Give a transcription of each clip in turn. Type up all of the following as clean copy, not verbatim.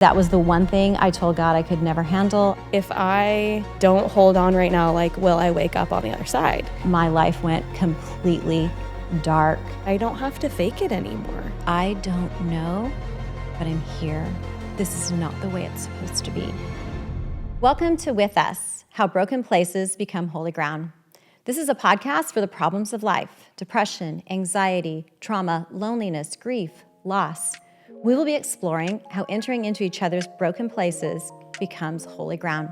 That was the one thing I told God I could never handle. If I don't hold on right now, will I wake up on the other side? My life went completely dark. I don't have to fake it anymore. I don't know, but I'm here. This is not the way it's supposed to be. Welcome to With Us, How Broken Places Become Holy Ground. This is a podcast for the problems of life: depression, anxiety, trauma, loneliness, grief, loss. We will be exploring how entering into each other's broken places becomes holy ground.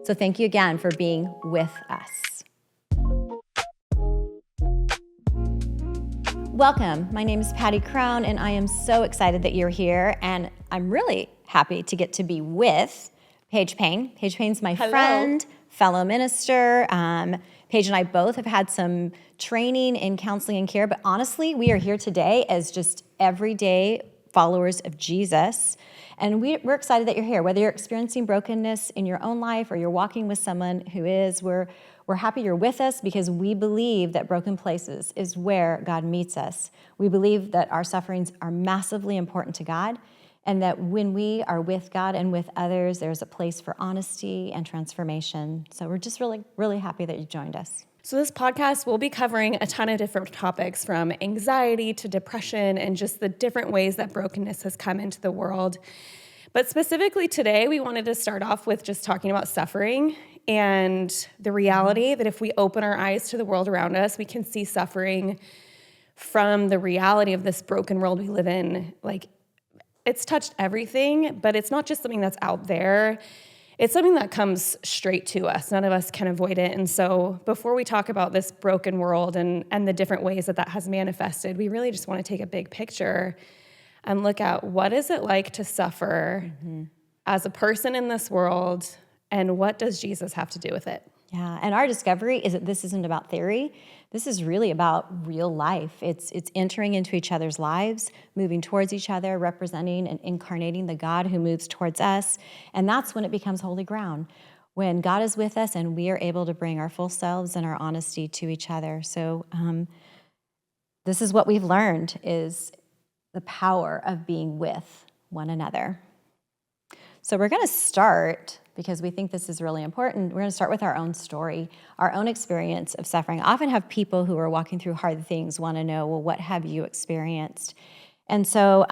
So thank you again for being with us. Welcome. My name is Pattie Krohn, and I am so excited that you're here. And I'm really happy to get to be with Paige Payne. Paige Payne's my friend, fellow minister. Paige and I both have had some training in counseling and care, but honestly, we are here today as just everyday followers of Jesus. And we're excited that you're here. Whether you're experiencing brokenness in your own life or you're walking with someone who is, we're happy you're with us because we believe that broken places is where God meets us. We believe that our sufferings are massively important to God, and that when we are with God and with others, there's a place for honesty and transformation. So we're just really, really happy that you joined us. So this podcast will be covering a ton of different topics, from anxiety to depression and just the different ways that brokenness has come into the world. But specifically today, we wanted to start off with just talking about suffering and the reality that if we open our eyes to the world around us, we can see suffering from the reality of this broken world we live in. It's touched everything, but it's not just something that's out there. It's something that comes straight to us. None of us can avoid it. And so before we talk about this broken world and the different ways that has manifested, we really just want to take a big picture and look at what is it like to suffer as a person in this world, and what does Jesus have to do with it? Yeah, and our discovery is that this isn't about theory. This is really about real life. It's entering into each other's lives, moving towards each other, representing and incarnating the God who moves towards us. And that's when it becomes holy ground, when God is with us and we are able to bring our full selves and our honesty to each other. So this is what we've learned, is the power of being with one another. So we're going to start, because we think this is really important, we're going to start with our own story, our own experience of suffering. I often have people who are walking through hard things want to know, well, what have you experienced? And so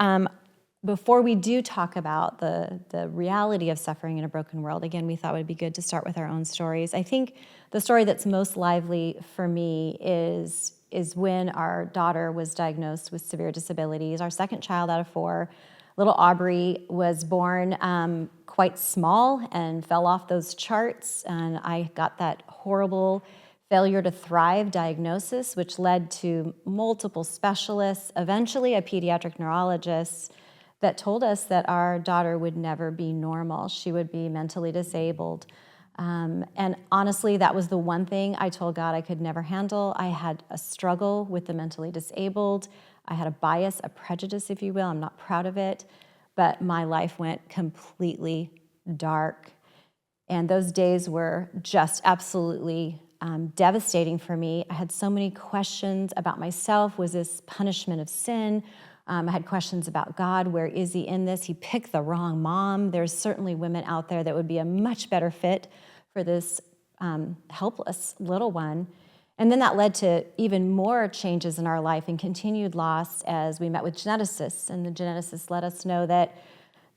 before we do talk about the reality of suffering in a broken world, again, we thought it would be good to start with our own stories. I think the story that's most lively for me is when our daughter was diagnosed with severe disabilities, our second child out of 4. Little Aubrey was born quite small and fell off those charts, and I got that horrible failure to thrive diagnosis, which led to multiple specialists, eventually a pediatric neurologist, that told us that our daughter would never be normal. She would be mentally disabled. And honestly, that was the one thing I told God I could never handle. I had a struggle with the mentally disabled. I had a bias, a prejudice, if you will. I'm not proud of it, but my life went completely dark. And those days were just absolutely devastating for me. I had so many questions about myself. Was this punishment of sin? I had questions about God. Where is he in this? He picked the wrong mom. There's certainly women out there that would be a much better fit for this helpless little one. And then that led to even more changes in our life and continued loss as we met with geneticists. And the geneticists let us know that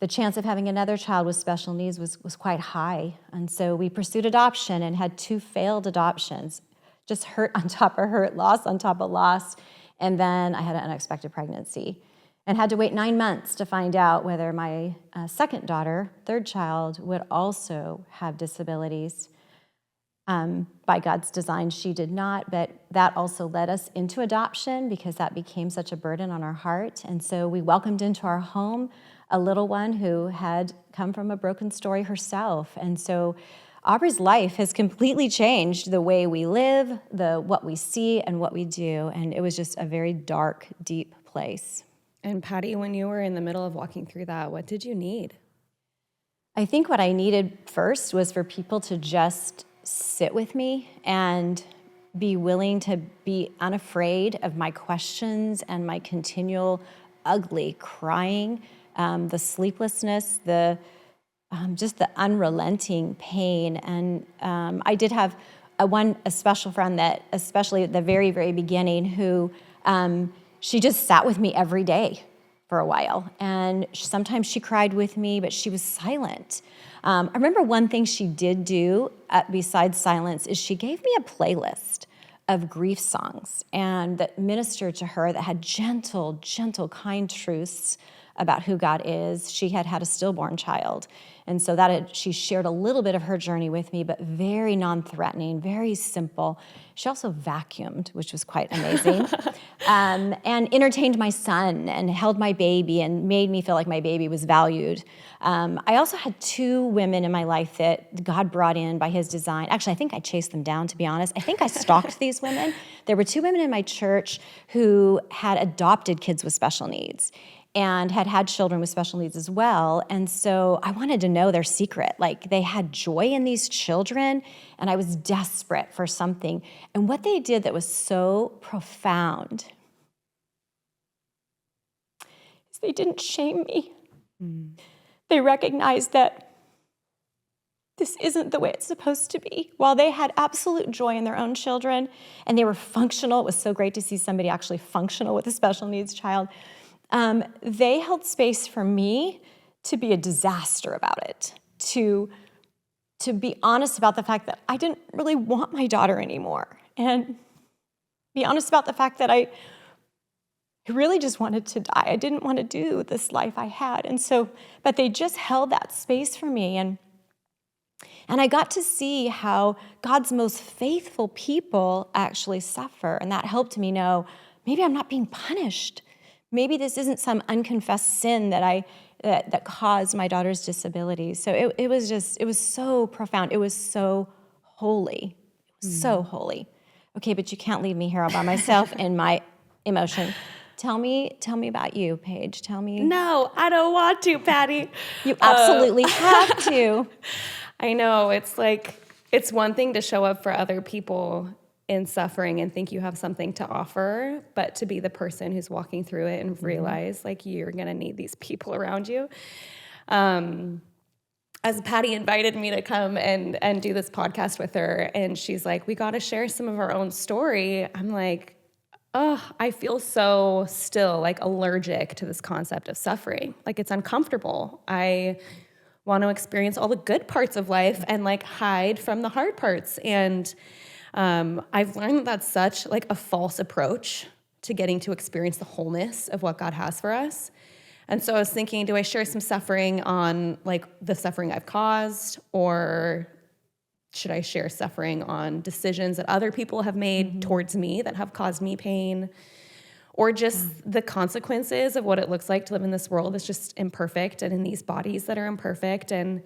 the chance of having another child with special needs was quite high. And so we pursued adoption and had 2 failed adoptions, just hurt on top of hurt, loss on top of loss. And then I had an unexpected pregnancy and had to wait 9 months to find out whether my second daughter, third child, would also have disabilities. By God's design, she did not, but that also led us into adoption because that became such a burden on our heart. And so we welcomed into our home a little one who had come from a broken story herself. And so Aubrey's life has completely changed the way we live, what we see, and what we do. And it was just a very dark, deep place. And Pattie, when you were in the middle of walking through that, what did you need? I think what I needed first was for people to just sit with me and be willing to be unafraid of my questions and my continual ugly crying the sleeplessness, just the unrelenting pain. And I did have a special friend that, especially at the very, very beginning, who she just sat with me every day for a while. And sometimes she cried with me, but she was silent. I remember one thing she did do besides silence is she gave me a playlist of grief songs and that ministered to her, that had gentle, kind truths about who God is. She had had a stillborn child. And so she shared a little bit of her journey with me, but very non-threatening, very simple. She also vacuumed, which was quite amazing, and entertained my son and held my baby and made me feel like my baby was valued. I also had 2 women in my life that God brought in by his design. Actually, I think I chased them down, to be honest. I think I stalked these women. There were 2 women in my church who had adopted kids with special needs and had children with special needs as well. And so I wanted to know their secret. Like, they had joy in these children, and I was desperate for something. And what they did that was so profound is they didn't shame me. They recognized that this isn't the way it's supposed to be. While they had absolute joy in their own children, and they were functional, it was so great to see somebody actually functional with a special needs child. They held space for me to be a disaster about it, to be honest about the fact that I didn't really want my daughter anymore, and be honest about the fact that I really just wanted to die. I didn't want to do this life I had. And so, but they just held that space for me, and I got to see how God's most faithful people actually suffer, and that helped me know maybe I'm not being punished. Maybe this isn't some unconfessed sin that caused my daughter's disability. So it was so profound. It was so holy. It was so holy. Okay, but you can't leave me here all by myself in my emotion. Tell me about you, Paige. Tell me. No, I don't want to, Patty. You absolutely have to. I know. It's like, it's one thing to show up for other people in suffering and think you have something to offer, but to be the person who's walking through it and realize like you're going to need these people around you. As Patty invited me to come and do this podcast with her, and she's like, we got to share some of our own story. I'm like, oh, I feel so still like allergic to this concept of suffering. Like, it's uncomfortable. I want to experience all the good parts of life and like hide from the hard parts. And I've learned that that's such like a false approach to getting to experience the wholeness of what God has for us. And so I was thinking, do I share some suffering on like the suffering I've caused, or should I share suffering on decisions that other people have made towards me that have caused me pain, or just the consequences of what it looks like to live in this world that's just imperfect and in these bodies that are imperfect. And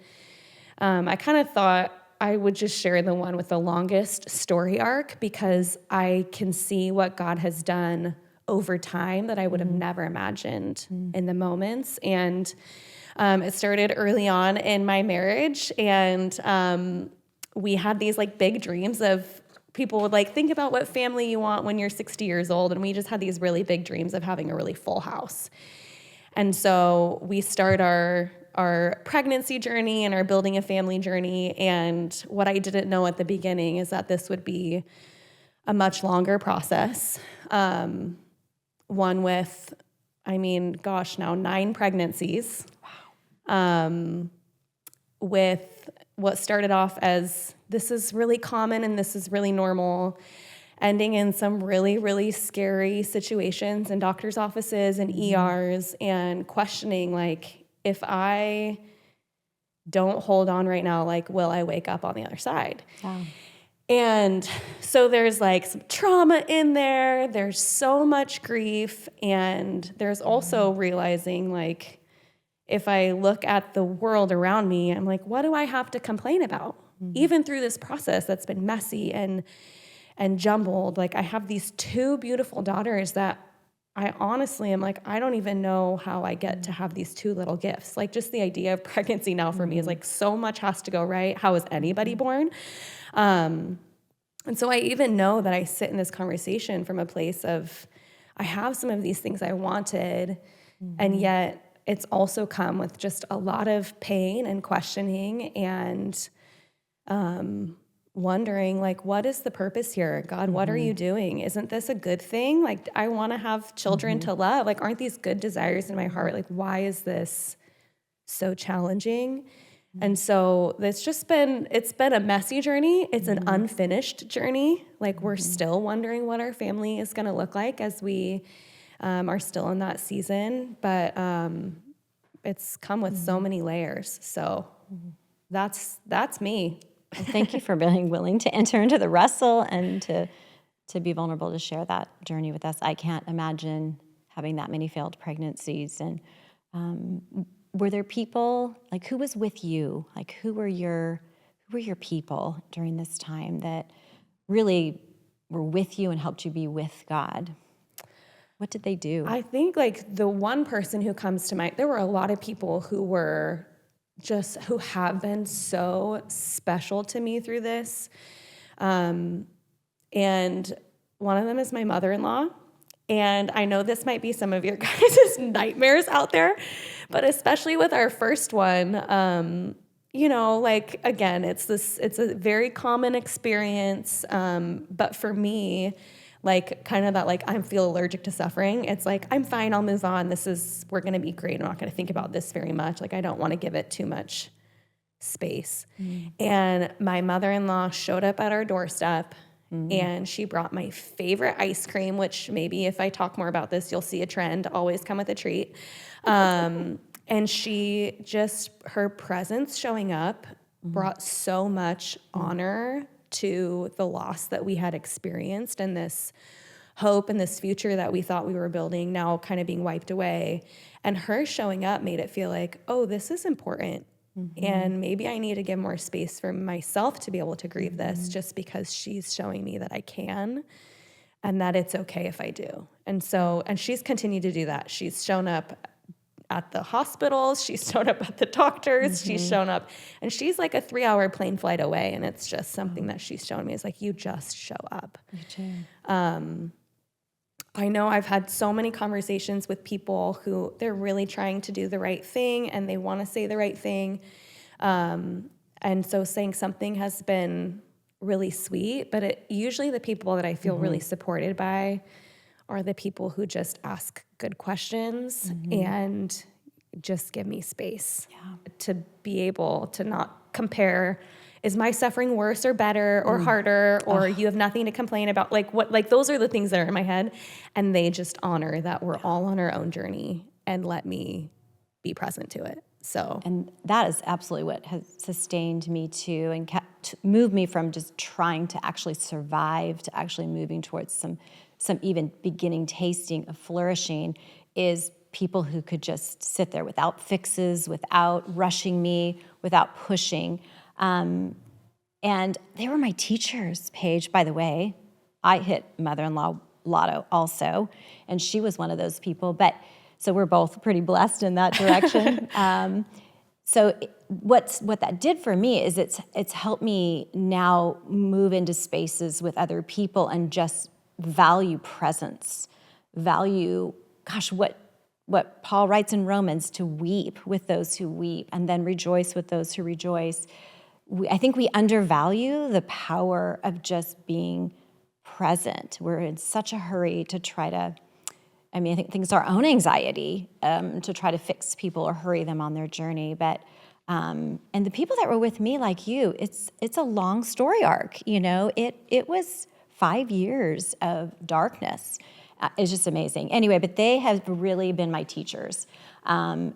I kind of thought I would just share the one with the longest story arc, because I can see what God has done over time that I would have never imagined in the moments. And it started early on in my marriage, and we had these like big dreams of, people would like, think about what family you want when you're 60 years old. And we just had these really big dreams of having a really full house. And so we start our pregnancy journey and our building a family journey. And what I didn't know at the beginning is that this would be a much longer process. One with, now 9 pregnancies. Wow. With what started off as, this is really common and this is really normal, ending in some really, really scary situations in doctor's offices and ERs, and questioning, like, if I don't hold on right now, like, will I wake up on the other side? Wow. And so there's like some trauma in there. There's so much grief. And there's also realizing, like, if I look at the world around me, I'm like, what do I have to complain about? Even through this process that's been messy and jumbled, like, I have these 2 beautiful daughters that I honestly am like, I don't even know how I get to have these 2 little gifts. Like, just the idea of pregnancy now for me is like, so much has to go right. How is anybody born? And so I even know that I sit in this conversation from a place of, I have some of these things I wanted, and yet it's also come with just a lot of pain and questioning and wondering, like, what is the purpose here? God, what are you doing? Isn't this a good thing? Like, I want to have children to love. Like, aren't these good desires in my heart? Like, why is this so challenging? And so it's been a messy journey. It's an unfinished journey. Like, we're still wondering what our family is going to look like as we are still in that season. But it's come with so many layers. So that's me. Well, thank you for being willing to enter into the wrestle and to be vulnerable to share that journey with us. I can't imagine having that many failed pregnancies. And were there people, like, who was with you? Like, who were your people during this time that really were with you and helped you be with God? What did they do? I think, like, the one person who comes to mind, there were a lot of people who have been so special to me through this. And one of them is my mother-in-law. And I know this might be some of your guys' nightmares out there, but especially with our first one, you know, like, again, it's a very common experience. But for me, like, kind of that, like, I feel allergic to suffering. It's like, I'm fine, I'll move on. We're going to be great. I'm not going to think about this very much. Like, I don't want to give it too much space. And my mother-in-law showed up at our doorstep and she brought my favorite ice cream, which maybe if I talk more about this, you'll see a trend, always come with a treat. And her presence showing up brought so much honor to the loss that we had experienced and this hope and this future that we thought we were building now kind of being wiped away. And her showing up made it feel like, oh, this is important. And maybe I need to give more space for myself to be able to grieve this just because she's showing me that I can and that it's okay if I do. And she's continued to do that. She's shown up at the hospitals, she's shown up at the doctors, she's shown up, and she's like a 3-hour plane flight away. And it's just something that she's shown me is like, you just show up. I know I've had so many conversations with people who they're really trying to do the right thing and they want to say the right thing. And so saying something has been really sweet, but usually the people that I feel really supported by are the people who just ask good questions and just give me space to be able to not compare. Is my suffering worse or better or harder or you have nothing to complain about? Like those are the things that are in my head. And they just honor that we're all on our own journey and let me be present to it. So, and that is absolutely what has sustained me too and moved me from just trying to actually survive to actually moving towards some even beginning tasting of flourishing is people who could just sit there without fixes, without rushing me, without pushing. And they were my teachers, Paige, by the way. I hit mother-in-law lotto also, and she was one of those people. So we're both pretty blessed in that direction. What that did for me is it's helped me now move into spaces with other people and just value presence, value, what Paul writes in Romans, to weep with those who weep and then rejoice with those who rejoice. I think we undervalue the power of just being present. We're in such a hurry to try to, I think it's our own anxiety to try to fix people or hurry them on their journey. But and the people that were with me, like you, it's a long story arc. You know, it was 5 years of darkness. It's just amazing. Anyway, but they have really been my teachers.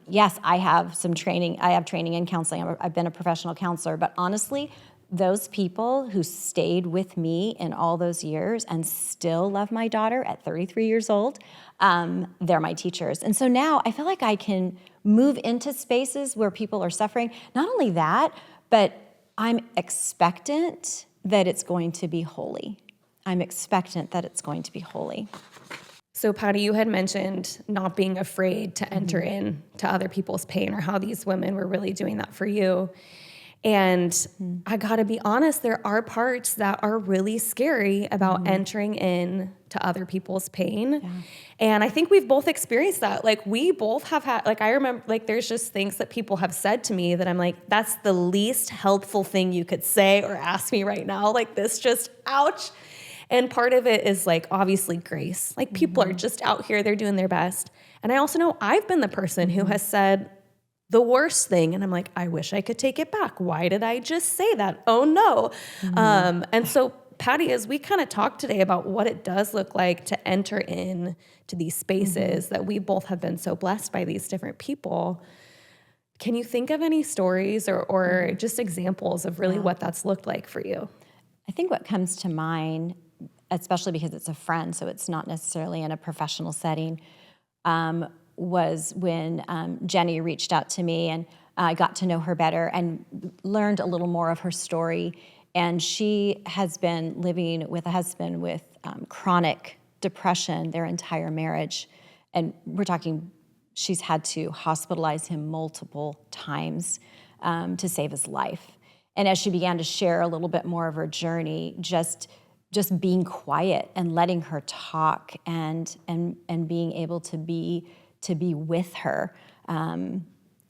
Yes, I have some training. I have training in counseling. I've been a professional counselor, but honestly, those people who stayed with me in all those years and still love my daughter at 33 years old, they're my teachers. And so now I feel like I can move into spaces where people are suffering. Not only that, but I'm expectant that it's going to be holy. I'm expectant that it's going to be holy. So, Pattie, you had mentioned not being afraid to enter in to other people's pain or how these women were really doing that for you. And I got to be honest, there are parts that are really scary about entering in to other people's pain. Yeah. And I think we've both experienced that. Like we both have had, like I remember, like there's just things that people have said to me that I'm like, that's the least helpful thing you could say or ask me right now. Like this just, ouch. And part of it is like, obviously grace. Like people are just out here, they're doing their best. And I also know I've been the person who has said the worst thing. And I'm like, I wish I could take it back. Why did I just say that? Oh no. And so Pattie, as we kind of talked today about what it does look like to enter in to these spaces that we both have been so blessed by these different people, can you think of any stories or just examples of really what that's looked like for you? I think what comes to mind, especially because it's a friend, so it's not necessarily in a professional setting, was when Jenny reached out to me and I got to know her better and learned a little more of her story. And she has been living with a husband with chronic depression their entire marriage. And we're talking, she's had to hospitalize him multiple times to save his life. And as she began to share a little bit more of her journey, just being quiet and letting her talk and being able to be with her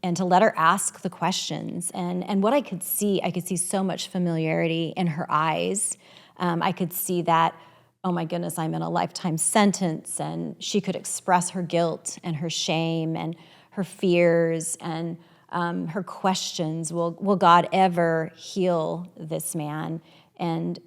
and to let her ask the questions. And what I could see so much familiarity in her eyes. I could see that, oh my goodness, I'm in a lifetime sentence, and she could express her guilt and her shame and her fears and her questions. Will God ever heal this man? And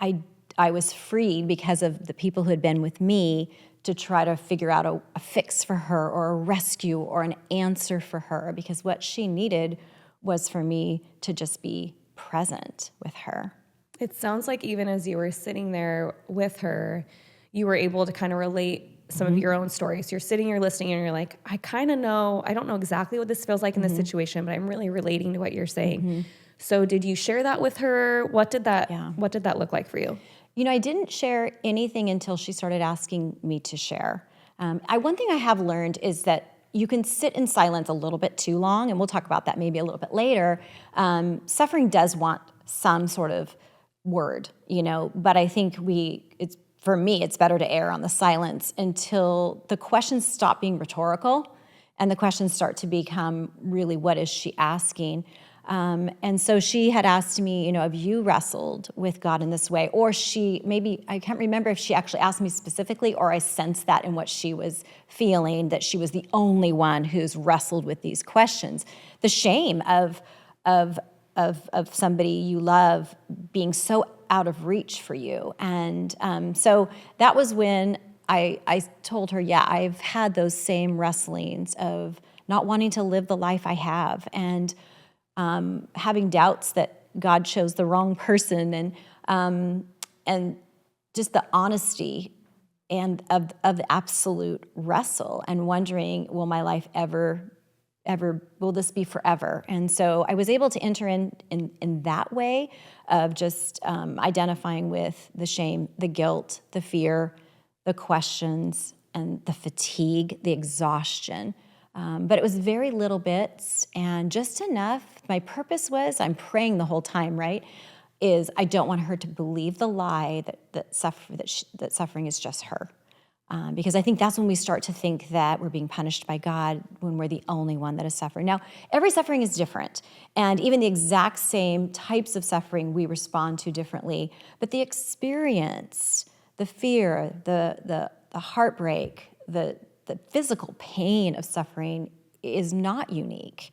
I was freed because of the people who had been with me to try to figure out a fix for her or a rescue or an answer for her, because what she needed was for me to just be present with her. It sounds like even as you were sitting there with her, you were able to kind of relate some of your own stories. You're sitting, you're listening, and you're like, I kind of know, I don't know exactly what this feels like in this situation, but I'm really relating to what you're saying. So did you share that with her? What did that look like for you? You know, I didn't share anything until she started asking me to share. One thing I have learned is that you can sit in silence a little bit too long, and we'll talk about that maybe a little bit later. Suffering does want some sort of word, but I think for me, it's better to err on the silence until the questions stop being rhetorical and the questions start to become really, what is she asking? And so she had asked me, have you wrestled with God in this way? Or I can't remember if she actually asked me specifically, or I sensed that in what she was feeling, that she was the only one who's wrestled with these questions. The shame of somebody you love being so out of reach for you. And so that was when I told her, I've had those same wrestlings of not wanting to live the life I have, and having doubts that God chose the wrong person, and just the honesty and of the absolute wrestle, and wondering, will my life ever, will this be forever? And so I was able to enter in that way of just identifying with the shame, the guilt, the fear, the questions, and the fatigue, the exhaustion. But it was very little bits and just enough. My purpose was, I'm praying the whole time, right, is I don't want her to believe the lie that suffering is just her. Because I think that's when we start to think that we're being punished by God when we're the only one that is suffering. Now, every suffering is different, and even the exact same types of suffering we respond to differently. But the experience, the fear, the heartbreak, the physical pain of suffering is not unique.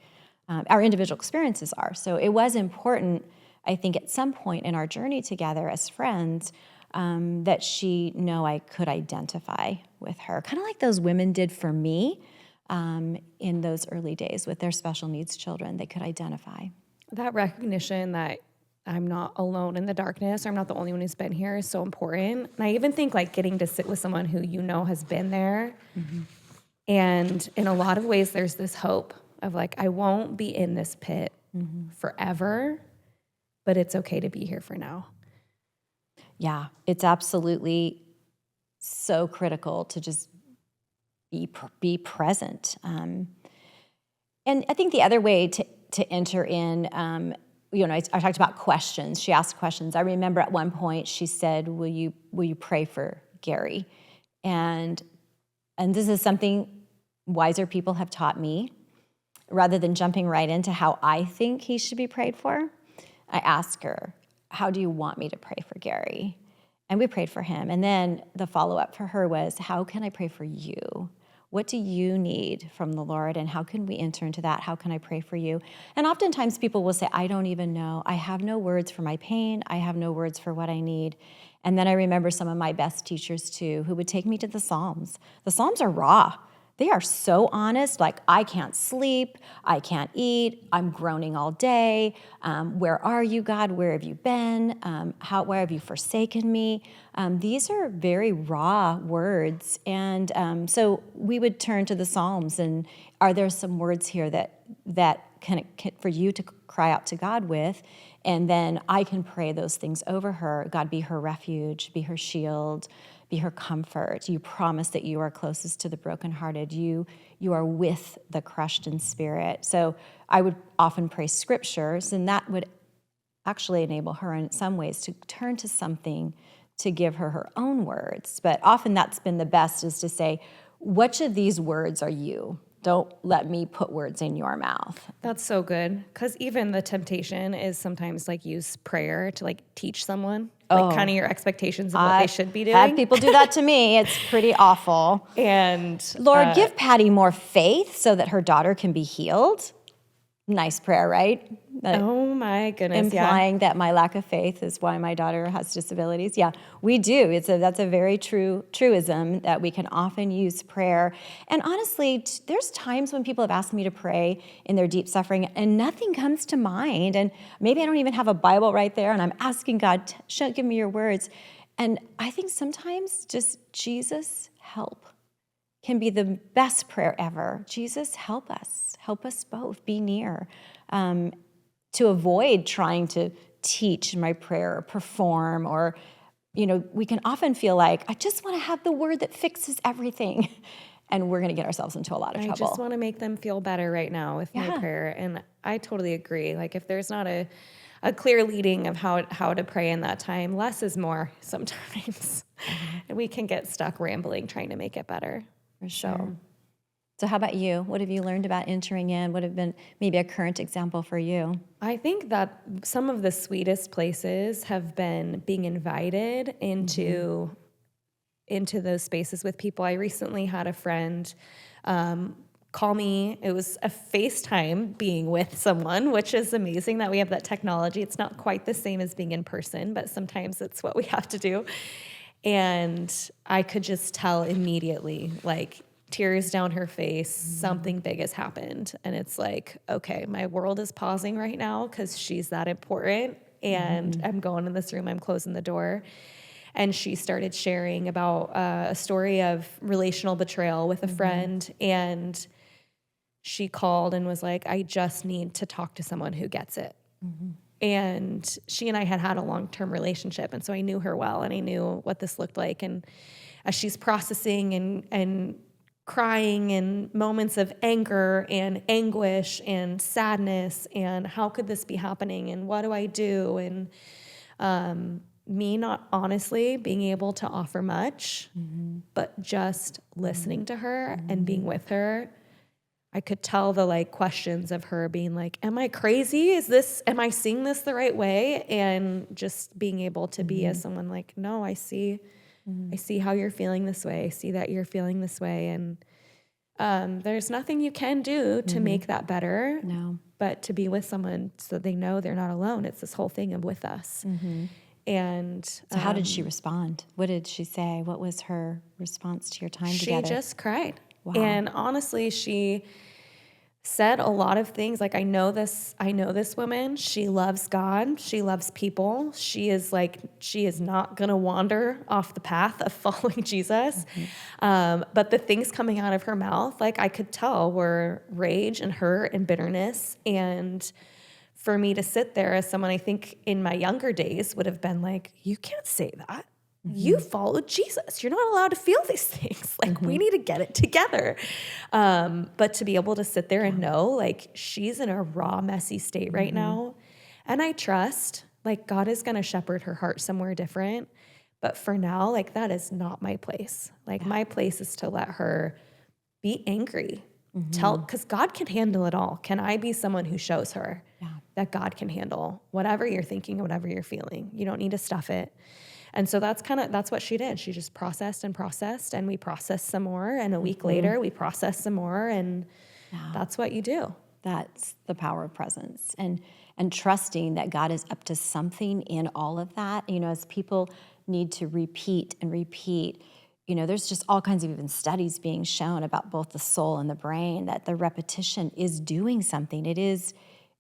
Our individual experiences are. So it was important, I think, at some point in our journey together as friends, that she know I could identify with her, kind of like those women did for me in those early days with their special needs children. They could identify. That recognition that I'm not alone in the darkness, or I'm not the only one who's been here, is so important. And I even think like getting to sit with someone who has been there. And in a lot of ways, there's this hope of like, I won't be in this pit forever, but it's okay to be here for now. Yeah, it's absolutely so critical to just be present. And I think the other way to enter in, I talked about questions. She asked questions. I remember at one point she said, "Will you pray for Gary. And this is something wiser people have taught me. Rather than jumping right into how I think he should be prayed for, I asked her, how do you want me to pray for Gary? And we prayed for him. And then the follow-up for her was, how can I pray for you? What do you need from the Lord? And how can we enter into that? How can I pray for you? And oftentimes people will say, I don't even know. I have no words for my pain. I have no words for what I need. And then I remember some of my best teachers too, who would take me to the Psalms. The Psalms are raw. They are so honest, like, I can't sleep, I can't eat, I'm groaning all day. Where are you, God? Where have you been? Where have you forsaken me? These are very raw words. And so we would turn to the Psalms, and are there some words here that can for you to cry out to God with? And then I can pray those things over her. God, be her refuge, be her shield, be her comfort. You promise that you are closest to the brokenhearted. You are with the crushed in spirit. So I would often pray scriptures, and that would actually enable her in some ways to turn to something to give her own words. But often that's been the best, is to say, which of these words are you? Don't let me put words in your mouth. That's so good. Because even the temptation is sometimes like use prayer to like teach someone, like kind of your expectations of what they should be doing. Had people do that to me. It's pretty awful. And Lord, give Patty more faith so that her daughter can be healed. Nice prayer, right? Oh my goodness. Implying that my lack of faith is why my daughter has disabilities. Yeah, we do. That's a very truism that we can often use prayer. And honestly, there's times when people have asked me to pray in their deep suffering and nothing comes to mind. And maybe I don't even have a Bible right there, and I'm asking God, give me your words. And I think sometimes just Jesus, help, can be the best prayer ever. Jesus, help us both, be near. To avoid trying to teach my prayer or perform, or, we can often feel like, I just want to have the word that fixes everything. And we're going to get ourselves into a lot of trouble. I just want to make them feel better right now with my prayer. And I totally agree. Like, if there's not a clear leading of how to pray in that time, less is more sometimes. And we can get stuck rambling trying to make it better. For sure. So how about you? What have you learned about entering in? What have been maybe a current example for you? I think that some of the sweetest places have been being invited into those spaces with people. I recently had a friend call me. It was a FaceTime being with someone, which is amazing that we have that technology. It's not quite the same as being in person, but sometimes it's what we have to do. And I could just tell immediately, like, tears down her face, something big has happened. And it's like, okay, my world is pausing right now because she's that important. And I'm going in this room, I'm closing the door. And she started sharing about a story of relational betrayal with a friend. And she called and was like, I just need to talk to someone who gets it. And she and I had a long-term relationship. And so I knew her well, and I knew what this looked like. And as she's processing and crying, and moments of anger and anguish and sadness, and how could this be happening, and what do I do? And me not honestly being able to offer much, but just listening to her and being with her. I could tell the questions of her being like, am I crazy? Am I seeing this the right way? And just being able to be as someone like, no, I see how you're feeling this way. I see that you're feeling this way. And there's nothing you can do to make that better. No. But to be with someone so they know they're not alone. It's this whole thing of with us. And so how did she respond? What did she say? What was her response to your time together? She just cried. Wow. And honestly, she said a lot of things. Like, I know this woman. She loves God. She loves people. She is not going to wander off the path of following Jesus. But the things coming out of her mouth, I could tell, were rage and hurt and bitterness. And for me to sit there as someone, I think in my younger days would have been like, you can't say that. You followed Jesus. You're not allowed to feel these things. We need to get it together. But to be able to sit there and know, she's in a raw, messy state right now. And I trust, God is going to shepherd her heart somewhere different. But for now, like, that is not my place. Like, my place is to let her be angry. Because God can handle it all. Can I be someone who shows her that God can handle whatever you're thinking, whatever you're feeling? You don't need to stuff it. And so that's what she did. She just processed, and we processed some more. And a week later, we processed some more. And that's what you do. That's the power of presence and trusting that God is up to something in all of that. You know, as people need to repeat and repeat, you know, there's just all kinds of even studies being shown about both the soul and the brain, that the repetition is doing something. It is,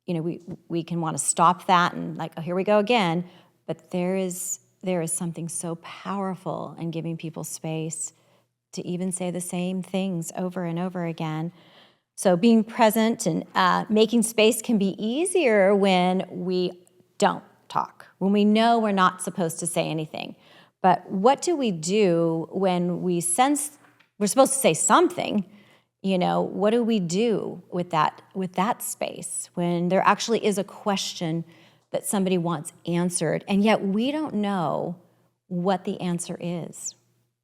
you know, we can want to stop that and like, oh, here we go again. But there is something so powerful in giving people space to even say the same things over and over again. So being present and making space can be easier when we don't talk, when we know we're not supposed to say anything. But what do we do when we sense we're supposed to say something? You know, what do we do with that space when there actually is a question that somebody wants answered, and yet we don't know what the answer is?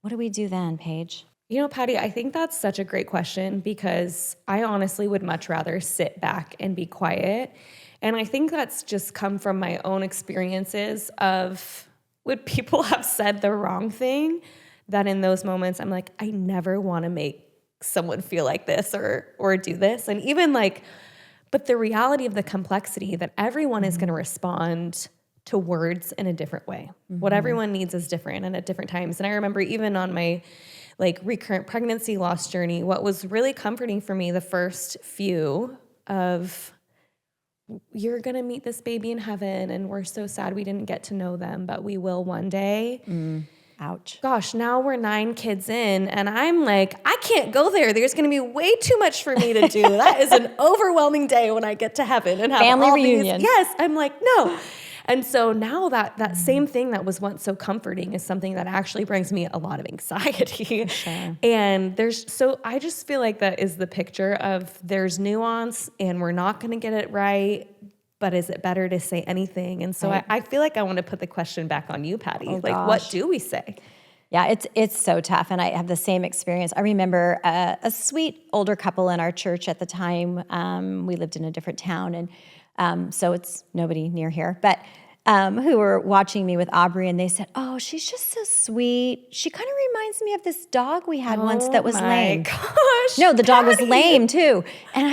What do we do then, Paige? You know, Patty, I think that's such a great question, because I honestly would much rather sit back and be quiet. And I think that's just come from my own experiences of when people have said the wrong thing, that in those moments I'm like, I never want to make someone feel like this or do this. And even like, but the reality of the complexity that everyone is going to respond to words in a different way. What everyone needs is different and at different times. And I remember even on my like recurrent pregnancy loss journey, what was really comforting for me the first few of, you're going to meet this baby in heaven, and we're so sad we didn't get to know them, but we will one day. Ouch. Gosh, now we're 9 kids in, and I'm like, I can't go there. There's going to be way too much for me to do. That is an overwhelming day when I get to heaven and have Family all reunion. Yes, I'm like, no. And so now that same thing that was once so comforting is something that actually brings me a lot of anxiety. Sure. And I just feel like that is the picture of there's nuance and we're not going to get it right, but is it better to say anything? And so I feel like I want to put the question back on you, Patty. Oh, like, what do we say? Yeah, it's so tough, and I have the same experience. I remember a sweet older couple in our church at the time. We lived in a different town, and so it's nobody near here, but who were watching me with Aubrey, and they said, "Oh, she's just so sweet. She kind of reminds me of this dog we had once that was lame." Gosh, no, the dog was Patty. lame too, and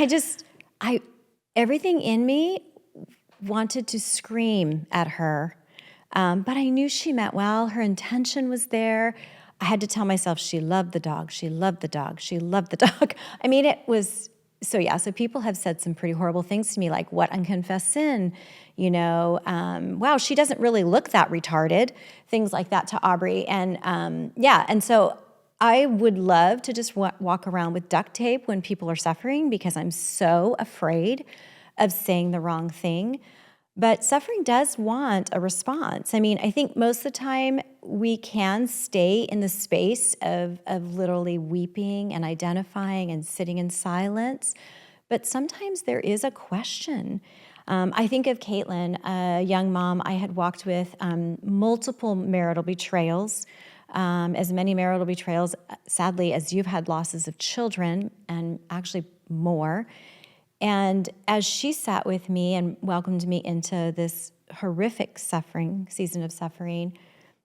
everything in me wanted to scream at her. But I knew she meant well. Her intention was there. I had to tell myself she loved the dog. She loved the dog. She loved the dog. I mean, it was, so people have said some pretty horrible things to me, like, what unconfessed sin? You know, wow, she doesn't really look that retarded. Things like that to Aubrey. And and so I would love to just walk around with duct tape when people are suffering, because I'm so afraid of saying the wrong thing. But suffering does want a response. I mean, I think most of the time we can stay in the space of literally weeping and identifying and sitting in silence. But sometimes there is a question. I think of Caitlin, a young mom I had walked with, multiple marital betrayals, as many marital betrayals, sadly, as you've had losses of children, and actually more. And as she sat with me and welcomed me into this horrific season of suffering,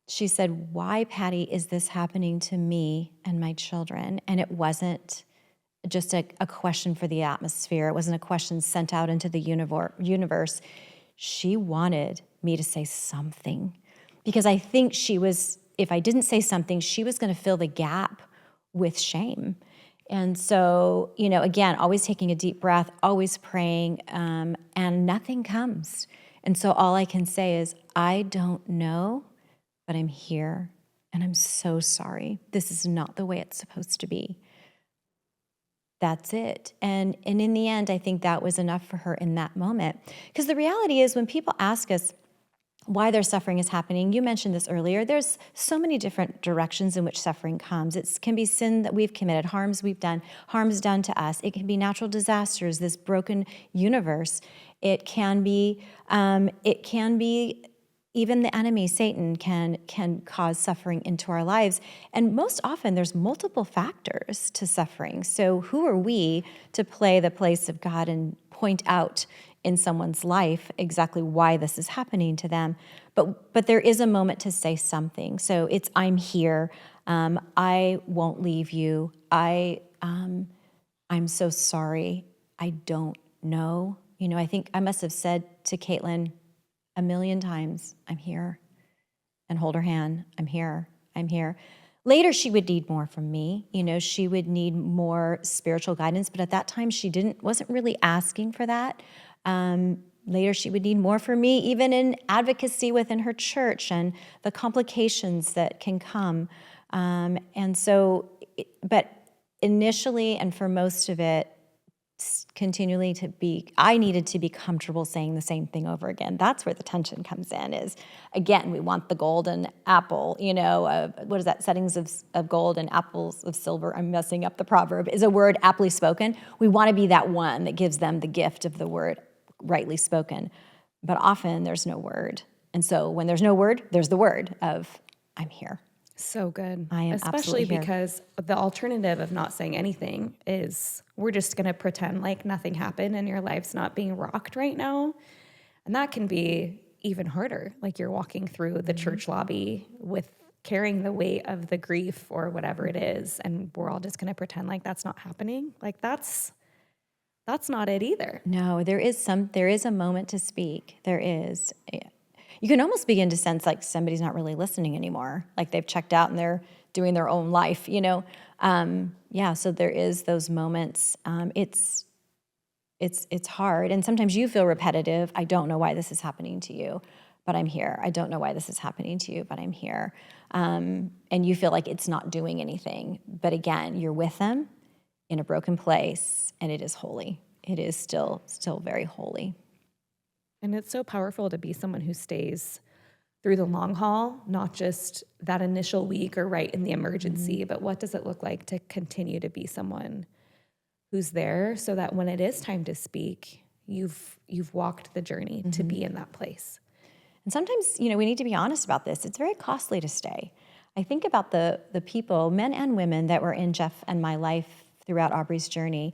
she said, "Why, Patty, is this happening to me and my children?" And it wasn't just a question for the atmosphere. It wasn't a question sent out into the universe. She wanted me to say something, because I think if I didn't say something, she was going to fill the gap with shame. And so, again, always taking a deep breath, always praying, and nothing comes. And so all I can say is, I don't know, but I'm here, and I'm so sorry. This is not the way it's supposed to be. That's it. And in the end, I think that was enough for her in that moment. Because the reality is, when people ask us why their suffering is happening, you mentioned this earlier, there's so many different directions in which suffering comes. It can be sin that we've committed, harms we've done, harms done to us. It can be natural disasters, this broken universe. It can be even the enemy, Satan, can cause suffering into our lives. And most often, there's multiple factors to suffering. So who are we to play the place of God and point out in someone's life exactly why this is happening to them? But there is a moment to say something. So it's, I'm here. I won't leave you. I'm so sorry. I don't know. I think I must have said to Caitlin a million times, I'm here, and hold her hand. I'm here. I'm here. Later, she would need more from me. She would need more spiritual guidance, but at that time, she wasn't really asking for that. Later, she would need more from me, even in advocacy within her church and the complications that can come. But initially, and for most of it, continually I needed to be comfortable saying the same thing over again. That's where the tension comes in is, again, we want the golden apple, what is that? Settings of gold and apples of silver. I'm messing up the proverb. Is a word aptly spoken. We want to be that one that gives them the gift of the word rightly spoken. But often there's no word. And so when there's no word, there's the word of, I'm here. So good. I am especially absolutely here. Because the alternative of not saying anything is we're just going to pretend like nothing happened and your life's not being rocked right now. And that can be even harder. Like you're walking through the church lobby with carrying the weight of the grief or whatever it is, and we're all just going to pretend like that's not happening. Like that's not it either. No, there is a moment to speak. There is. You can almost begin to sense like somebody's not really listening anymore, like they've checked out and they're doing their own life, so there is those moments. It's hard, and sometimes you feel repetitive. I don't know why this is happening to you, but I'm here. I don't know why this is happening to you, but I'm here. And you feel like it's not doing anything, but again, you're with them in a broken place, and it is holy. It is still very holy. And it's so powerful to be someone who stays through the long haul, not just that initial week or right in the emergency, but what does it look like to continue to be someone who's there so that when it is time to speak, you've walked the journey to be in that place. And sometimes, we need to be honest about this. It's very costly to stay. I think about the people, men and women, that were in Jeff and my life throughout Aubrey's journey,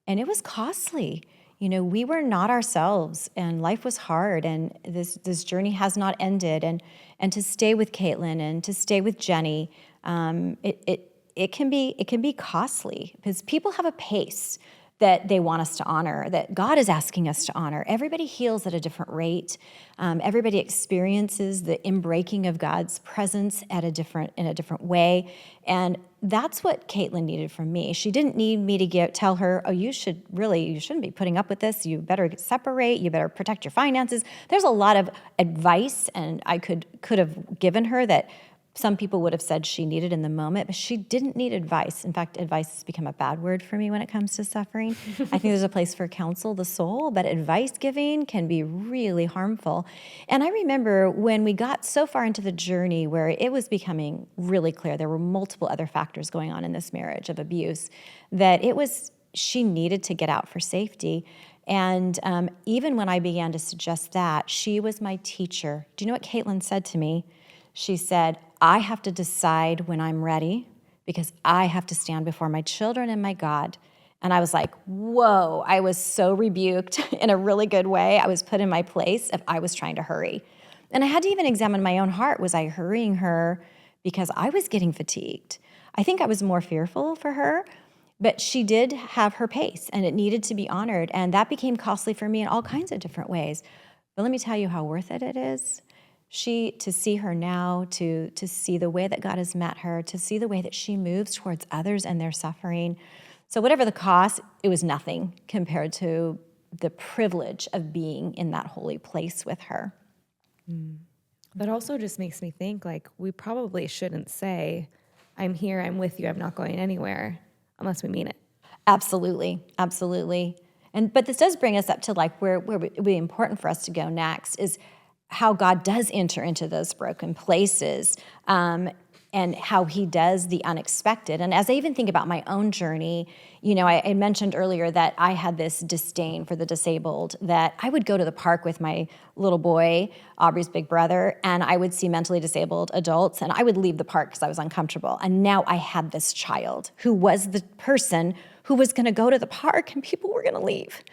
and it was costly. We were not ourselves, and life was hard, and this journey has not ended. And to stay with Caitlin and to stay with Jenny, it can be costly because people have a pace that they want us to honor, that God is asking us to honor. Everybody heals at a different rate. Everybody experiences the inbreaking of God's presence in a different way. And that's what Caitlin needed from me. She didn't need me to tell her, oh, you shouldn't be putting up with this. You better separate. You better protect your finances. There's a lot of advice, and I could have given her that some people would have said she needed in the moment, but she didn't need advice. In fact, advice has become a bad word for me when it comes to suffering. I think there's a place for counsel the soul, but advice giving can be really harmful. And I remember when we got so far into the journey where it was becoming really clear there were multiple other factors going on in this marriage of abuse, that she needed to get out for safety. And even when I began to suggest that, she was my teacher. Do you know what Caitlin said to me? She said, I have to decide when I'm ready because I have to stand before my children and my God. And I was like, whoa, I was so rebuked in a really good way. I was put in my place if I was trying to hurry. And I had to even examine my own heart. Was I hurrying her because I was getting fatigued? I think I was more fearful for her, but she did have her pace and it needed to be honored. And that became costly for me in all kinds of different ways. But let me tell you how worth it is. To see her now, to see the way that God has met her, to see the way that she moves towards others and their suffering. So whatever the cost, it was nothing compared to the privilege of being in that holy place with her. That also just makes me think like we probably shouldn't say, I'm here, I'm with you, I'm not going anywhere, unless we mean it. Absolutely, absolutely. But this does bring us up to like where it would be important for us to go next is how God does enter into those broken places. and how he does the unexpected. And as I even think about my own journey, I mentioned earlier that I had this disdain for the disabled, that I would go to the park with my little boy, Aubrey's big brother, and I would see mentally disabled adults, and I would leave the park because I was uncomfortable. And now I had this child who was the person who was going to go to the park and people were going to leave.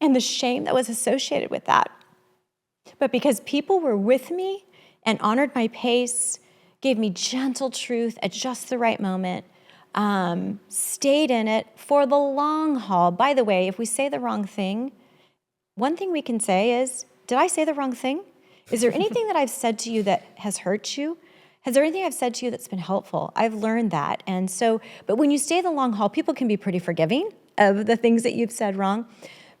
And the shame that was associated with that. But because people were with me and honored my pace, gave me gentle truth at just the right moment, stayed in it for the long haul. By the way, if we say the wrong thing, one thing we can say is, did I say the wrong thing? Is there anything that I've said to you that has hurt you? Has there anything I've said to you that's been helpful? I've learned that. And so, but when you stay the long haul, people can be pretty forgiving of the things that you've said wrong.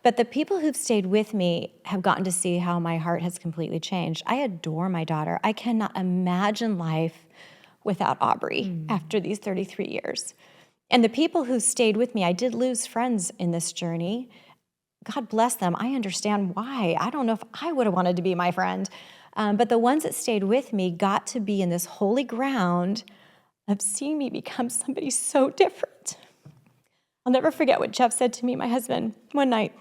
But the people who've stayed with me have gotten to see how my heart has completely changed. I adore my daughter. I cannot imagine life without Aubrey after these 33 years. And the people who stayed with me, I did lose friends in this journey. God bless them. I understand why. I don't know if I would have wanted to be my friend. But the ones that stayed with me got to be in this holy ground of seeing me become somebody so different. I'll never forget what Jeff said to me, my husband, one night.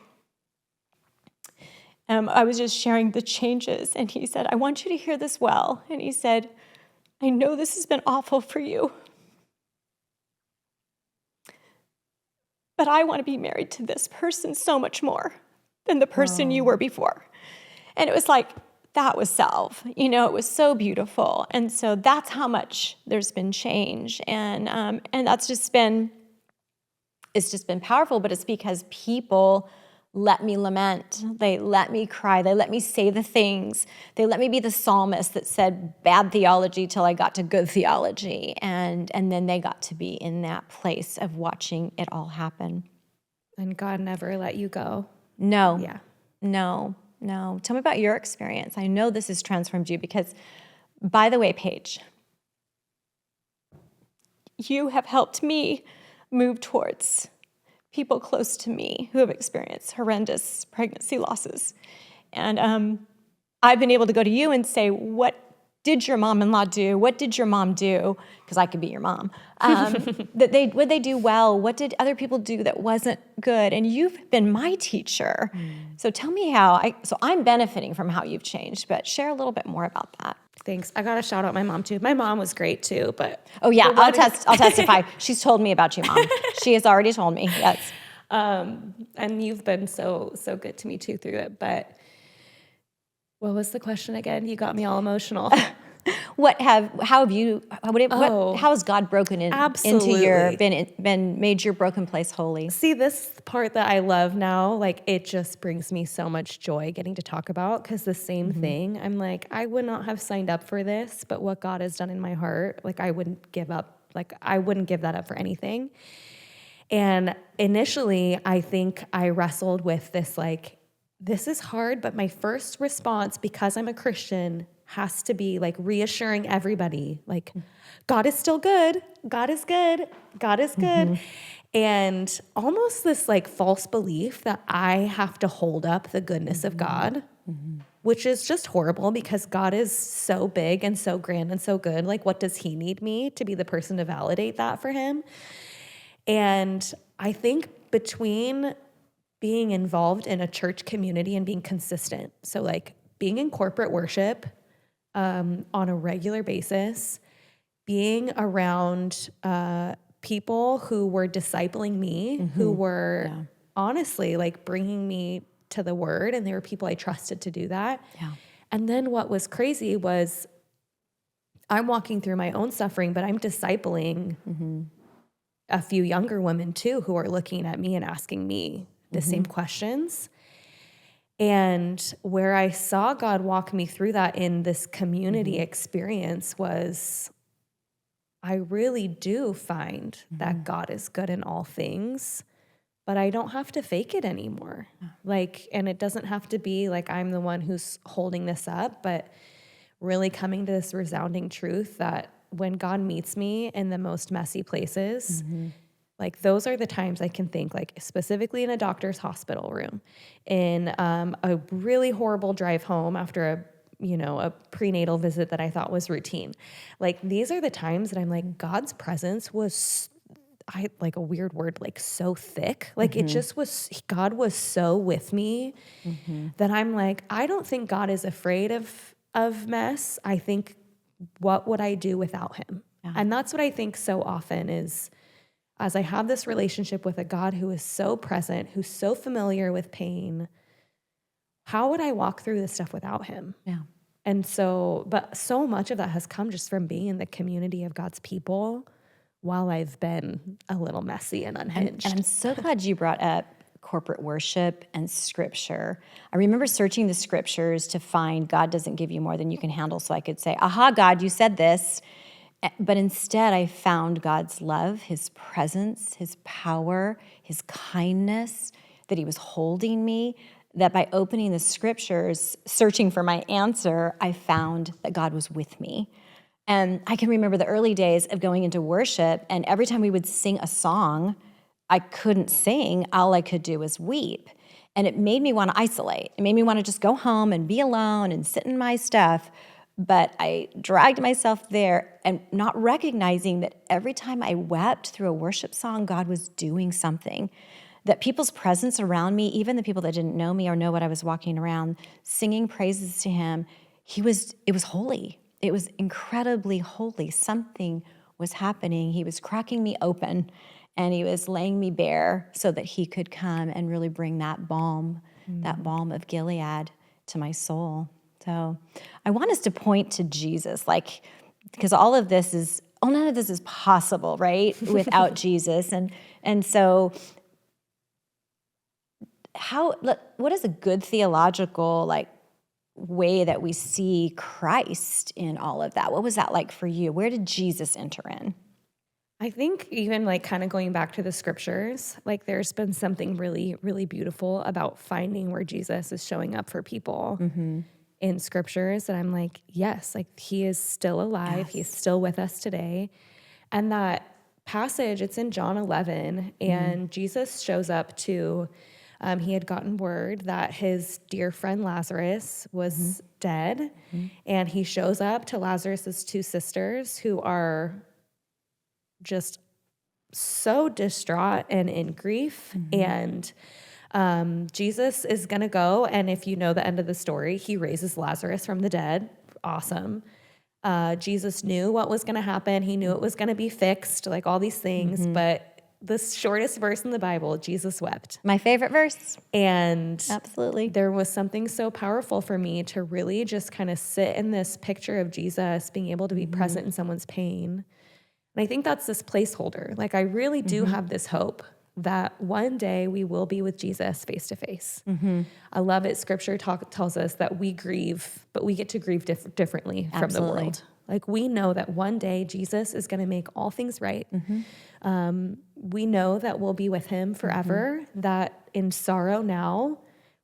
I was just sharing the changes, and he said, I want you to hear this well. And he said, I know this has been awful for you, but I want to be married to this person so much more than the person you were before. And it was like, that was salve. It was so beautiful. And so that's how much there's been change. And that's just been, it's just been powerful, but it's because people let me lament. They let me cry. They let me say the things. They let me be the psalmist that said bad theology till I got to good theology. And then they got to be in that place of watching it all happen. And God never let you go. No. Yeah. No. Tell me about your experience. I know this has transformed you because, by the way, Paige, you have helped me move towards people close to me who have experienced horrendous pregnancy losses. And I've been able to go to you and say, what did your mom-in-law do? What did your mom do? Because I could be your mom. What they do well? What did other people do that wasn't good? And you've been my teacher. So tell me how. So I'm benefiting from how you've changed, but share a little bit more about that. Thanks. I got to shout out my mom too. My mom was great too, but oh yeah, I'll testify. She's told me about you, Mom. She has already told me. Yes. And you've been so good to me too through it. But what was the question again? You got me all emotional. How has God broken into your been made your broken place holy? See, this part that I love now, like it just brings me so much joy getting to talk about, because the same thing, I'm like, I would not have signed up for this, but what God has done in my heart, like I wouldn't give up, like I wouldn't give that up for anything. And initially, I think I wrestled with this, like, this is hard, but my first response, because I'm a Christian, has to be like reassuring everybody, like, God is still good. God is good. God is good. And almost this like false belief that I have to hold up the goodness of God, which is just horrible because God is so big and so grand and so good. Like, what does he need me to be the person to validate that for him? And I think between being involved in a church community and being consistent, so like being in corporate worship on a regular basis, being around people who were discipling me, who were honestly like bringing me to the word, and they were people I trusted to do that. Yeah. And then what was crazy was I'm walking through my own suffering, but I'm discipling a few younger women too, who are looking at me and asking me the same questions. And where I saw God walk me through that in this community experience was, I really do find that God is good in all things, but I don't have to fake it anymore. Like, and it doesn't have to be like I'm the one who's holding this up, but really coming to this resounding truth that when God meets me in the most messy places, like those are the times I can think, like specifically in a doctor's hospital room, in a really horrible drive home after a a prenatal visit that I thought was routine. Like, these are the times that I'm like, God's presence was, like a weird word, like so thick. Like it just was, God was so with me that I'm like, I don't think God is afraid of mess. I think, what would I do without him? Yeah. And that's what I think so often is, as I have this relationship with a God who is so present, who's so familiar with pain, how would I walk through this stuff without him? Yeah. And so, but so much of that has come just from being in the community of God's people while I've been a little messy and unhinged. And I'm so glad you brought up corporate worship and scripture. I remember searching the scriptures to find God doesn't give you more than you can handle. So I could say, aha, God, you said this. But instead, I found God's love, his presence, his power, his kindness, that he was holding me, that by opening the scriptures, searching for my answer, I found that God was with me. And I can remember the early days of going into worship, and every time we would sing a song, I couldn't sing. All I could do was weep. And it made me want to isolate. It made me want to just go home and be alone and sit in my stuff. But I dragged myself there and not recognizing that every time I wept through a worship song, God was doing something. That people's presence around me, even the people that didn't know me or know what I was walking around, singing praises to him, it was holy. It was incredibly holy. Something was happening. He was cracking me open, and he was laying me bare so that he could come and really bring that balm of Gilead to my soul. So I want us to point to Jesus, because all of this is, none of this is possible, right, without Jesus. And so what is a good theological, way that we see Christ in all of that? What was that like for you? Where did Jesus enter in? I think even kind of going back to the scriptures, there's been something really, really beautiful about finding where Jesus is showing up for people in scriptures that I'm like, yes, he is still alive. Yes. He's still with us today. And that passage, it's in John 11, and Jesus shows up to, he had gotten word that his dear friend Lazarus was dead, and he shows up to Lazarus's two sisters who are just so distraught and in grief. And Jesus is going to go. And if you know the end of the story, he raises Lazarus from the dead. Awesome. Jesus knew what was going to happen. He knew it was going to be fixed, all these things. But the shortest verse in the Bible, Jesus wept. My favorite verse. And absolutely, there was something so powerful for me to really just kind of sit in this picture of Jesus being able to be present in someone's pain. And I think that's this placeholder. I really do have this hope that one day we will be with Jesus face to face. I love it. Scripture tells us that we grieve, but we get to grieve differently from the world. We know that one day Jesus is going to make all things right. We know that we'll be with him forever, that in sorrow now,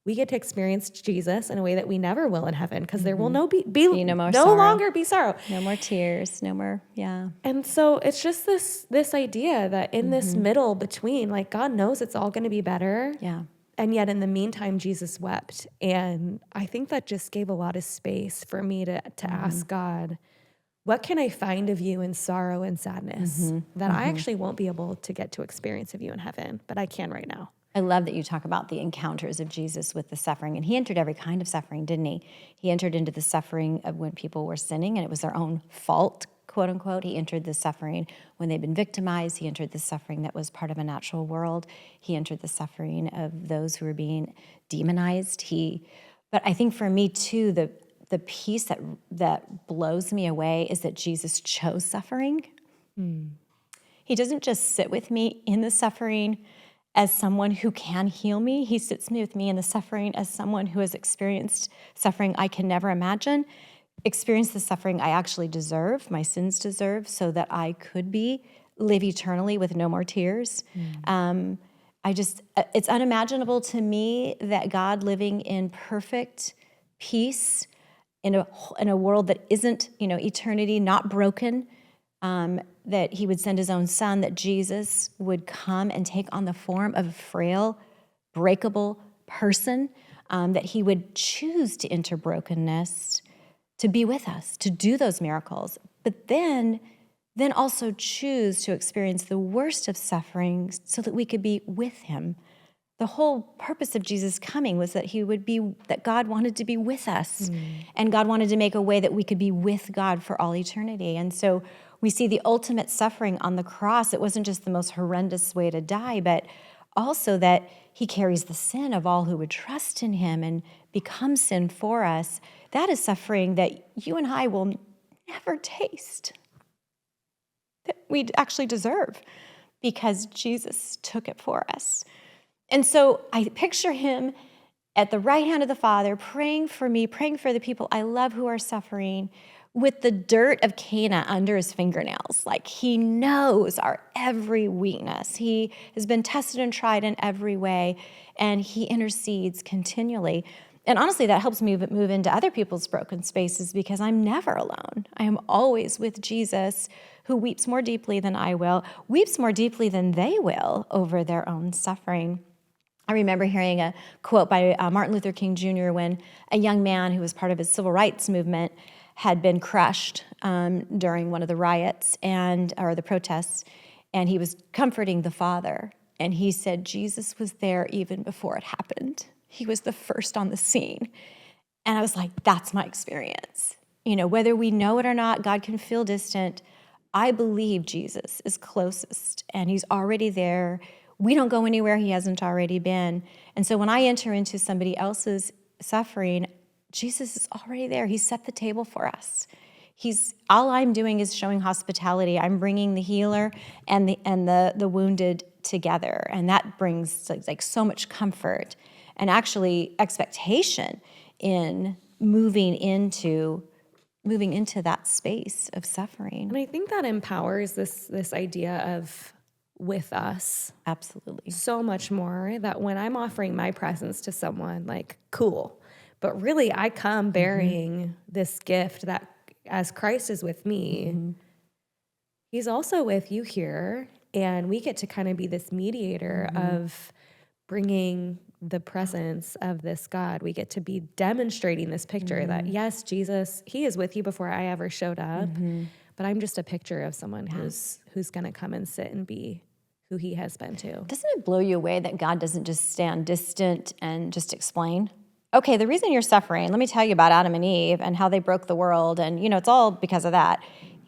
we get to experience Jesus in a way that we never will in heaven, because there will no longer be sorrow. No more tears, no more, yeah. And so it's just this idea that in this middle between, God knows it's all going to be better. Yeah. And yet in the meantime, Jesus wept. And I think that just gave a lot of space for me to ask God, what can I find of you in sorrow and sadness that I actually won't be able to get to experience of you in heaven, but I can right now? I love that you talk about the encounters of Jesus with the suffering. And he entered every kind of suffering, didn't he? He entered into the suffering of when people were sinning and it was their own fault, quote unquote. He entered the suffering when they'd been victimized. He entered the suffering that was part of a natural world. He entered the suffering of those who were being demonized. But I think for me too, the piece that blows me away is that Jesus chose suffering. He doesn't just sit with me in the suffering as someone who can heal me. He sits with me in the suffering as someone who has experienced suffering I can never imagine, experienced the suffering I actually deserve, my sins deserve, so that I could live eternally with no more tears. It's unimaginable to me that God living in perfect peace in a world that isn't, eternity, not broken, that he would send his own son, that Jesus would come and take on the form of a frail, breakable person, that he would choose to enter brokenness to be with us, to do those miracles, but then also choose to experience the worst of suffering so that we could be with him. The whole purpose of Jesus coming was that that God wanted to be with us, and God wanted to make a way that we could be with God for all eternity. And so we see the ultimate suffering on the cross. It wasn't just the most horrendous way to die, but also that he carries the sin of all who would trust in him and become sin for us. That is suffering that you and I will never taste, that we actually deserve, because Jesus took it for us. And so I picture him at the right hand of the Father, praying for me, praying for the people I love who are suffering, with the dirt of Cana under his fingernails. Like, he knows our every weakness. He has been tested and tried in every way, and he intercedes continually. And honestly, that helps me move into other people's broken spaces, because I'm never alone. I am always with Jesus, who weeps more deeply than I will, weeps more deeply than they will over their own suffering. I remember hearing a quote by Martin Luther King Jr. when a young man who was part of his civil rights movement had been crushed during one of the riots or the protests, and he was comforting the father. And he said, Jesus was there even before it happened. He was the first on the scene. And I was like, that's my experience. Whether we know it or not, God can feel distant. I believe Jesus is closest, and he's already there. We don't go anywhere he hasn't already been. And so when I enter into somebody else's suffering, Jesus is already there. He set the table for us. All I'm doing is showing hospitality. I'm bringing the healer and the wounded together, and that brings like so much comfort and actually expectation in moving into that space of suffering. And I think that empowers this idea of with us. Absolutely. So much more, that when I'm offering my presence to someone, like, cool. But really, I come bearing this gift that as Christ is with me, he's also with you here. And we get to kind of be this mediator of bringing the presence of this God. We get to be demonstrating this picture that, yes, Jesus, he is with you before I ever showed up. But I'm just a picture of someone who's going to come and sit and be who he has been too. Doesn't it blow you away that God doesn't just stand distant and just explain? Okay, the reason you're suffering, let me tell you about Adam and Eve and how they broke the world, and it's all because of that.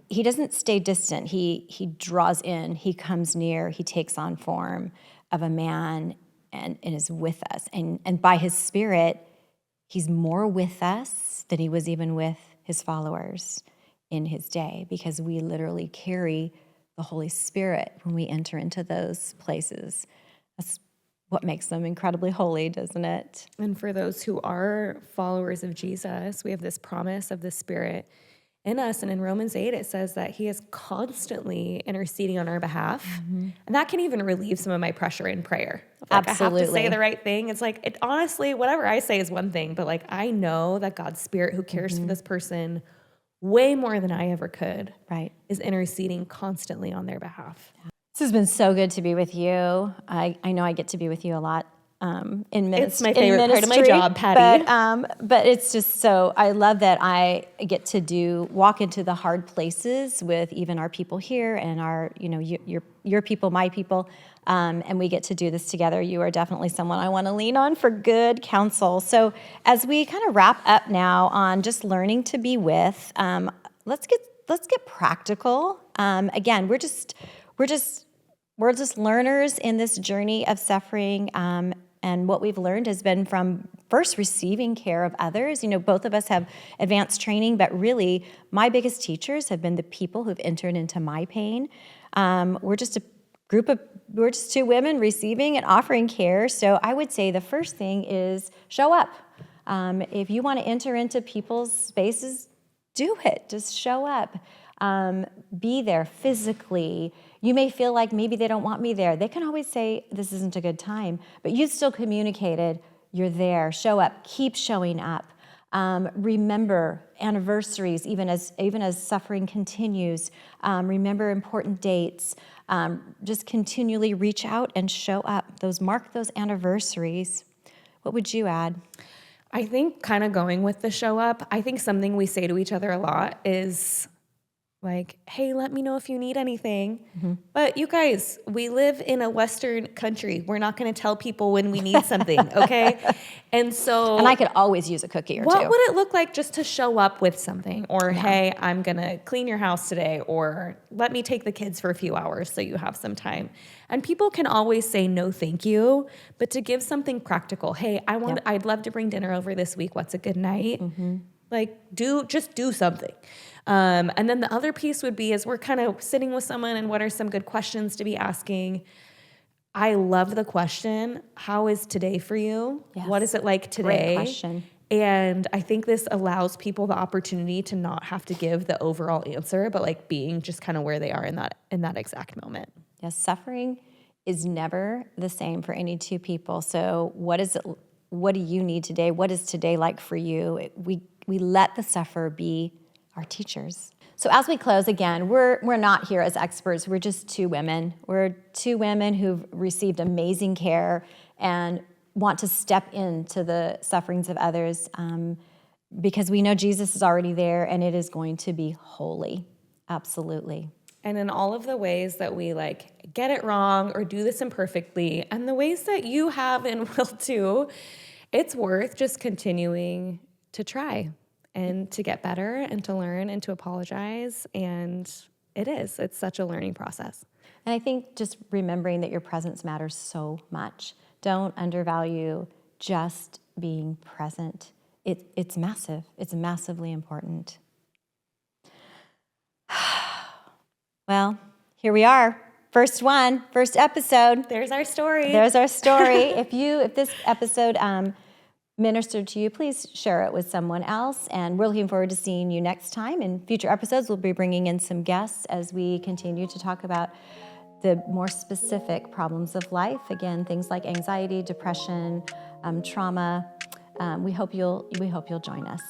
He doesn't stay distant. He draws in. He comes near. He takes on form of a man and is with us. And by his Spirit, he's more with us than he was even with his followers in his day, because we literally carry the Holy Spirit when we enter into those places. That's what makes them incredibly holy, doesn't it? And for those who are followers of Jesus, we have this promise of the Spirit in us. And in Romans 8, it says that he is constantly interceding on our behalf. And that can even relieve some of my pressure in prayer. Like, Absolutely. I have to say the right thing. It's like, honestly, whatever I say is one thing, but like, I know that God's Spirit, who cares for this person way more than I ever could, Right. is interceding constantly on their behalf. This has been so good to be with you. I know I get to be with you a lot in ministry. It's my favorite part of my job, Patty. But it's just so, I love that I get to walk into the hard places with even our people here and our, your people, my people, and we get to do this together. You are definitely someone I want to lean on for good counsel. So as we kind of wrap up now on just learning to be with, let's get practical. Again, we're just learners in this journey of suffering, and what we've learned has been from first receiving care of others. Both of us have advanced training, but really my biggest teachers have been the people who've entered into my pain. We're just two women receiving and offering care. So I would say the first thing is show up. If you want to enter into people's spaces, do it. Just show up. Be there physically. You may feel like maybe they don't want me there. They can always say, this isn't a good time, but you still communicated, you're there. Show up, keep showing up. Remember anniversaries, even as suffering continues. Remember important dates. Just continually reach out and show up. Mark those anniversaries. What would you add? I think kind of going with the show up, I think something we say to each other a lot is like, hey, let me know if you need anything. But you guys, we live in a Western country. We're not going to tell people when we need something, okay? And so... And I could always use a cookie or two. What would it look like just to show up with something? Or, hey, I'm going to clean your house today. Or let me take the kids for a few hours so you have some time. And people can always say no, thank you. But to give something practical, hey, I'd love to bring dinner over this week. What's a good night? Like, just do something. And then the other piece would be, as we're kind of sitting with someone and what are some good questions to be asking, I love the question, how is today for you? Yes. What is it like today? Great question. And I think this allows people the opportunity to not have to give the overall answer, but like being just kind of where they are in that exact moment. Yes, suffering is never the same for any two people. So what is it? What do you need today? What is today like for you? We let the sufferer be our teachers. So as we close, again, we're not here as experts. We're just two women. We're two women who've received amazing care and want to step into the sufferings of others because we know Jesus is already there and it is going to be holy. Absolutely. And in all of the ways that we like get it wrong or do this imperfectly, and the ways that you have and will too, it's worth just continuing to try and to get better and to learn and to apologize. And it's such a learning process. And I think just remembering that your presence matters so much. Don't undervalue just being present. It's massive. It's massively important. Well, here we are. First episode. There's our story. If this episode ministered to you, please share it with someone else. And we're looking forward to seeing you next time. In future episodes, we'll be bringing in some guests as we continue to talk about the more specific problems of life. Again, things like anxiety, depression, trauma. We hope you'll join us.